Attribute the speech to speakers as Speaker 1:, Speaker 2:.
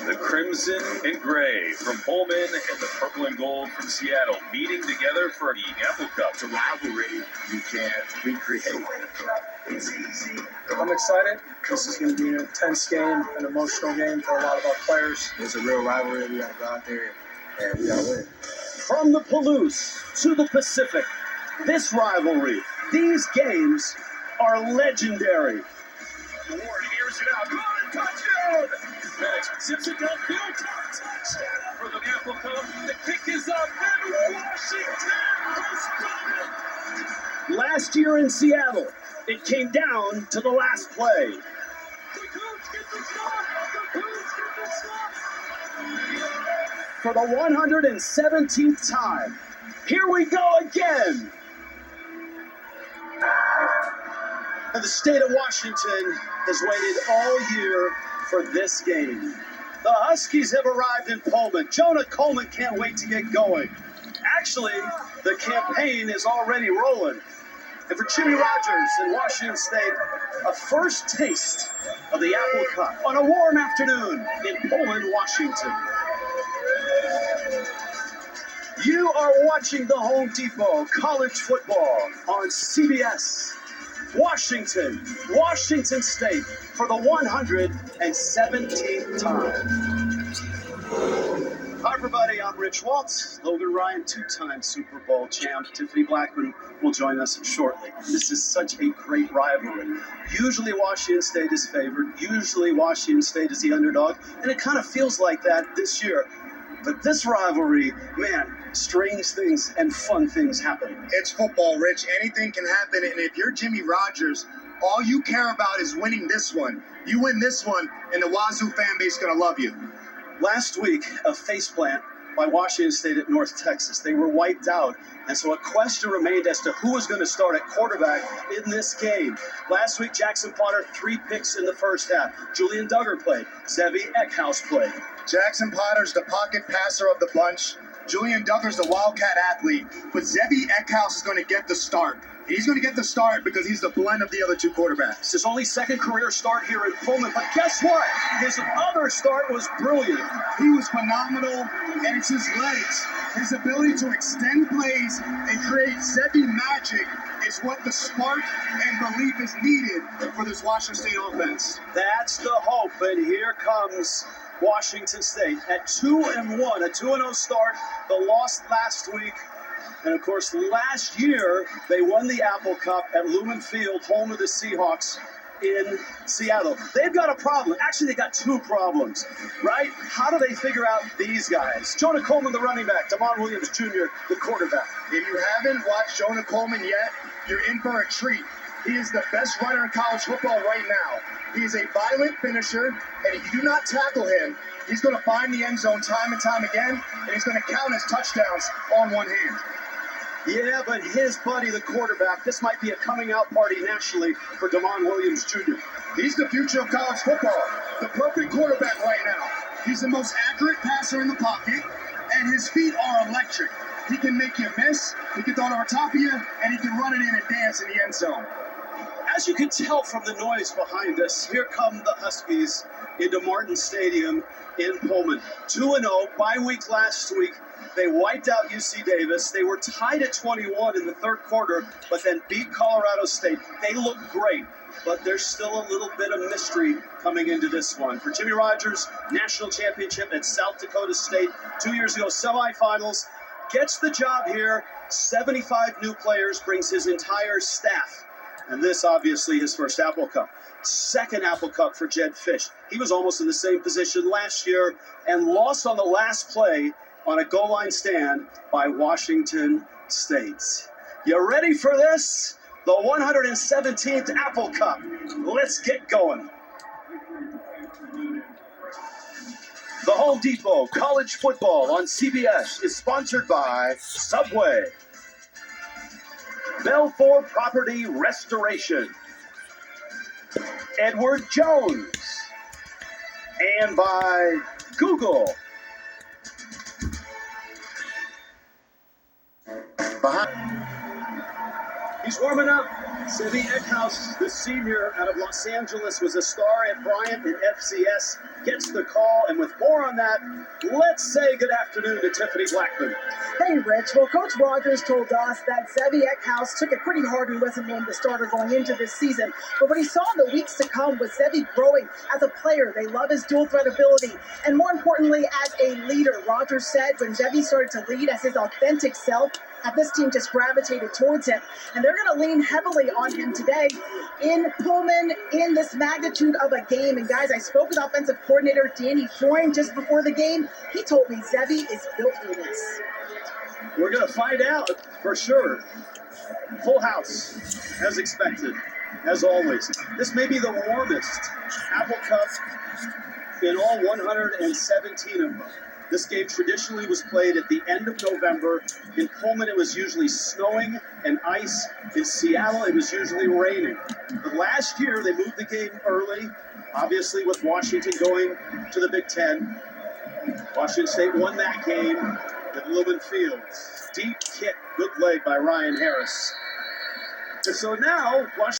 Speaker 1: The crimson and gray from Pullman and the purple and gold from Seattle meeting together for the Apple Cup.
Speaker 2: It's a rivalry you can't recreate. It's easy.
Speaker 3: I'm excited. This is going to be an intense game, an emotional game for a lot of our players.
Speaker 2: It's a real rivalry. We got to go out there and we got to win.
Speaker 4: From the Palouse to the Pacific, this rivalry, these games are legendary.
Speaker 1: Ward airs it out. Good touchdown! Next, zips it downfield. Touchdown for the Apple Cup. The kick is up, and Washington has done it!
Speaker 4: Last year in Seattle, it came down to the last play.
Speaker 1: The Cougs get the stop! The Cougs get the stop!
Speaker 4: For the 117th time, here we go again. And the state of Washington has waited all year for this game. The Huskies have arrived in Pullman. Jonah Coleman can't wait to get going. Actually, the campaign is already rolling. And for Jimmy Rogers in Washington State, a first taste of the Apple Cup on a warm afternoon in Pullman, Washington. You are watching the Home Depot College Football on CBS. Washington State for the 117th time. Hi, everybody. I'm Rich Waltz. Logan Ryan, two-time Super Bowl champ. Tiffany Blackman will join us shortly. This is such a great rivalry. Usually Washington State is favored. Usually Washington State is the underdog. And it kind of feels like that this year. But this rivalry, man, strange things and fun things happen.
Speaker 2: It's football, Rich. Anything can happen. And if you're Jimmy Rogers, all you care about is winning this one. You win this one, and the Wazoo fan base is going to love you.
Speaker 4: Last week, a faceplant by Washington State at North Texas. They were wiped out. And so a question remained as to who was going to start at quarterback in this game. Last week, Jackson Potter, 3 picks in the first half. Julian Duggar played. Zevi Eckhouse played.
Speaker 2: Jackson Potter's the pocket passer of the bunch. Julian Duggar's the wildcat athlete. But Zevi Eckhouse is going to get the start. He's going to get the start because he's the blend of the other two quarterbacks.
Speaker 4: It's his only second career start here in Pullman. But guess what? His other start was brilliant.
Speaker 2: He was phenomenal, and it's his legs. His ability to extend plays and create Zevi magic is what the spark and belief is needed for this Washington State offense.
Speaker 4: That's the hope. And here comes Washington State at 2-1, a 2-0 start. The loss last week. And, of course, last year, they won the Apple Cup at Lumen Field, home of the Seahawks in Seattle. They've got a problem. Actually, they got 2 problems, right? How do they figure out these guys? Jonah Coleman, the running back. Damon Williams, Jr., the quarterback.
Speaker 2: If you haven't watched Jonah Coleman yet, you're in for a treat. He is the best runner in college football right now. He is a violent finisher, and if you do not tackle him, he's going to find the end zone time and time again, and he's going to count his touchdowns on one hand.
Speaker 4: Yeah, but his buddy, the quarterback, this might be a coming-out party nationally for Damon Williams, Jr.
Speaker 2: He's the future of college football, the perfect quarterback right now. He's the most accurate passer in the pocket, and his feet are electric. He can make you miss, he can throw it over top of you, and he can run it in and dance in the end zone.
Speaker 4: As you can tell from the noise behind us, here come the Huskies into Martin Stadium in Pullman. 2-0, bye week last week. They wiped out UC Davis. They were tied at 21 in the third quarter, but then beat Colorado State. They look great, but there's still a little bit of mystery coming into this one. For Jimmy Rogers, national championship at South Dakota State 2 years ago, semifinals, gets the job here. 75 new players, brings his entire staff. And this, obviously, his first Apple Cup. Second Apple Cup for Jed Fish. He was almost in the same position last year and lost on the last play on a goal line stand by Washington State. You ready for this? The 117th Apple Cup. Let's get going. The Home Depot College Football on CBS is sponsored by Subway, Belfour Property Restoration, Edward Jones, and by Google. He's warming up. Sevi Eckhouse, the senior out of Los Angeles, was a star at Bryant and FCS, gets the call, and with more on that, let's say good afternoon to Tiffany Blackman.
Speaker 5: Hey, Rich. Well, Coach Rogers told us that Sevi Eckhouse took it pretty hard when he wasn't named the starter going into this season. But what he saw in the weeks to come was Sevi growing as a player. They love his dual threat ability. And more importantly, as a leader. Rogers said when Sevi started to lead as his authentic self, this team just gravitated towards him. And they're going to lean heavily on him today in Pullman in this magnitude of a game. And guys, I spoke with offensive coordinator Danny Freund just before the game. He told me Sevi is built for this.
Speaker 4: We're going to find out for sure. Full house, as expected, as always. This may be the warmest Apple Cup in all 117 of them. This game traditionally was played at the end of November. In Pullman, it was usually snowing and ice. In Seattle, it was usually raining. But last year, they moved the game early, obviously with Washington going to the Big Ten. Washington State won that game at Lumen Fields. Deep kick, good leg by Ryan Harris. And so now, Washington